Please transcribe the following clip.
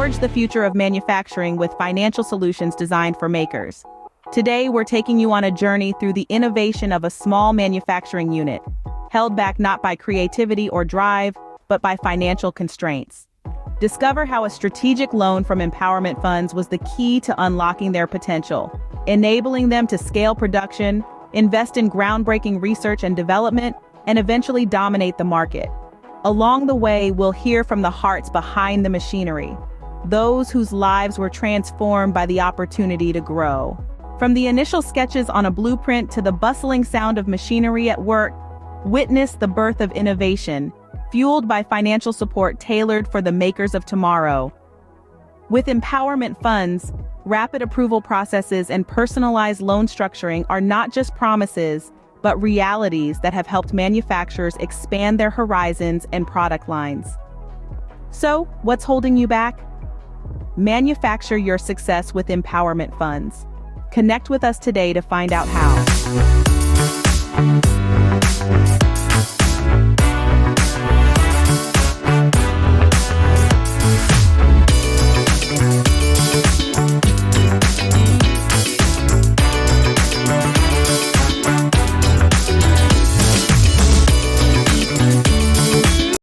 Forge the future of manufacturing with financial solutions designed for makers. Today, we're taking you on a journey through the innovation of a small manufacturing unit, held back not by creativity or drive, but by financial constraints. Discover how a strategic loan from empowerment funds was the key to unlocking their potential, enabling them to scale production, invest in groundbreaking research and development, and eventually dominate the market. Along the way, we'll hear from the hearts behind the machinery, those whose lives were transformed by the opportunity to grow. From the initial sketches on a blueprint to the bustling sound of machinery at work, witness the birth of innovation, fueled by financial support tailored for the makers of tomorrow. With empowerment funds, rapid approval processes and personalized loan structuring are not just promises, but realities that have helped manufacturers expand their horizons and product lines. So, what's holding you back? Manufacture your success with empowerment funds. Connect with us today to find out how.